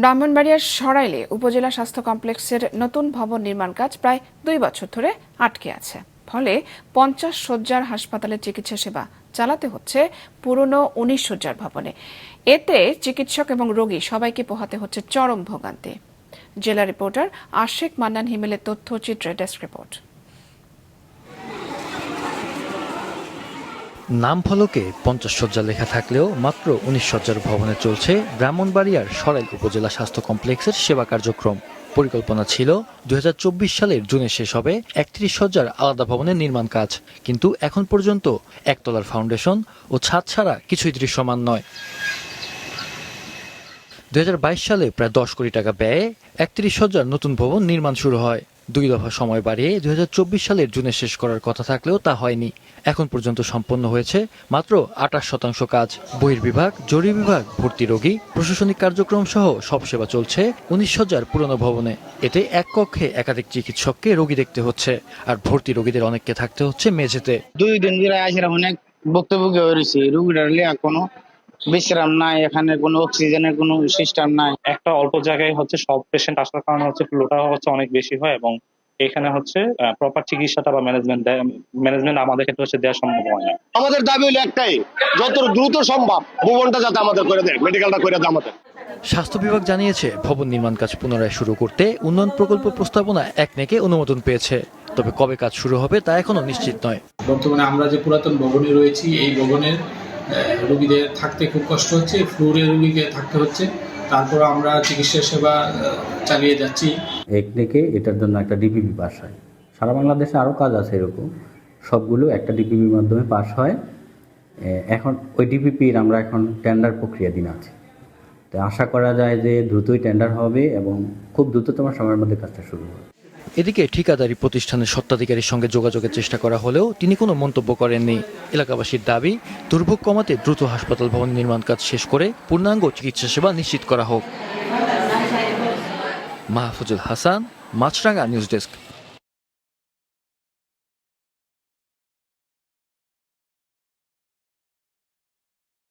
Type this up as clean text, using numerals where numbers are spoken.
ব্রাহ্মণবাড়িয়ার সরাইলে উপজেলা স্বাস্থ্য কমপ্লেক্সের নতুন ভবন নির্মাণ কাজ প্রায় 2 বছর ধরে আটকে আছে। ফলে 50 শয্যার হাসপাতালে চিকিৎসা সেবা চালাতে হচ্ছে পুরনো 19 শয্যার ভবনে। এতে চিকিৎসক এবং রোগী সবাইকে পোহাতে হচ্ছে চরম ভোগান্তি। জেলা রিপোর্টার আশিক মান্নান হিমেলের তথ্যচিত্রে ডেস্ক রিপোর্ট। নাম ফলকে 50 শয্যা লেখা থাকলেও মাত্র 19 শয্যার ভবনে চলছে ব্রাহ্মণবাড়িয়ার সরাইল উপজেলা স্বাস্থ্য কমপ্লেক্সের সেবা কার্যক্রম। পরিকল্পনা ছিল 2024 সালের জুনে শেষ হবে 31 শয্যার আলাদা ভবনের নির্মাণ কাজ, কিন্তু এখন পর্যন্ত একতলার ফাউন্ডেশন ও ছাদ ছাড়া কিছুই দৃশ্যমান নয়। 2022 সালে প্রায় 10 কোটি টাকা ব্যয়ে 31 শয্যার নতুন ভবন নির্মাণ শুরু হয়। 2 দফা সময় বাড়িয়ে 2024 সালের জুনে শেষ করার কথা থাকলেও তা হয়নি। এখন পর্যন্ত সম্পন্ন হয়েছে মাত্র 28% কাজ। বহির্বিভাগ, জরুরি বিভাগ, ভর্তি রোগী, প্রশাসনিক কার্যক্রম সহ সব সেবা চলছে 19 শয্যার পুরনো ভবনে। এতে এক কক্ষে একাধিক চিকিৎসককে রোগী দেখতে হচ্ছে, আর ভর্তি রোগীদের অনেককে থাকতে হচ্ছে মেঝেতে। 2 দিন ধরে আসলে অনেক বক্তব্য হয়েছে, রোগীরা কোনো বিশ্রাম নাই, এখানে কোনো অক্সিজেনের কোনো সিস্টেম নাই। একটা অল্প জায়গায় সব পেশেন্ট আসার কারণে ফ্লোটা অনেক বেশি হয়, এবং এখানে প্রপার চিকিৎসাটা বা ম্যানেজমেন্ট আমাদের ক্ষেত্রে দেওয়া সম্ভব হয় না। আমাদের দাবি হলো একটাই, যত দ্রুত সম্ভব ভবনটা যাতে আমাদের করে দেয়, মেডিকেলটা করে দেয় আমাদের। স্বাস্থ্য বিভাগ জানিয়েছে ভবন নির্মাণ কাজ পুনরায় শুরু করতে উন্নয়ন প্রকল্প প্রস্তাবনা একনেকে অনুমোদন পেয়েছে, তবে কবে কাজ শুরু হবে তা এখনো নিশ্চিত নয়। বর্তমানে আমরা যে পুরাতন ভবনে রয়েছি, এই ভবনের রোগীদের থাকতে খুব কষ্ট হচ্ছে, ফ্লোরে রোগীকে থাকতে হচ্ছে। তারপর আমরা চিকিৎসা সেবা চালিয়ে যাচ্ছি। একনেকে এটার জন্য একটা ডিপিপি পাস হয়। সারা বাংলাদেশে আরও কাজ আছে এরকম, সবগুলো একটা ডিপিপির মাধ্যমে পাস হয়। এখন ওই ডিপিপির আমরা এখন টেন্ডার প্রক্রিয়াধীন আছি। তো আশা করা যায় যে দ্রুতই টেন্ডার হবে এবং খুব দ্রুততম সময়ের মধ্যে কাজটা শুরু হবে। এদিকে ঠিকাদারি প্রতিষ্ঠানের স্বত্বাধিকারীর সঙ্গে যোগাযোগের চেষ্টা করা হলেও তিনি কোনো মন্তব্য করেননি। এলাকাবাসীর দাবি, দুর্ভোগ কমাতে দ্রুত হাসপাতাল ভবন নির্মাণ কাজ শেষ করে পূর্ণাঙ্গ চিকিৎসা সেবা নিশ্চিত করা হোক। মাহফুজুল হাসান, মাছরাঙ্গা নিউজ ডেস্ক।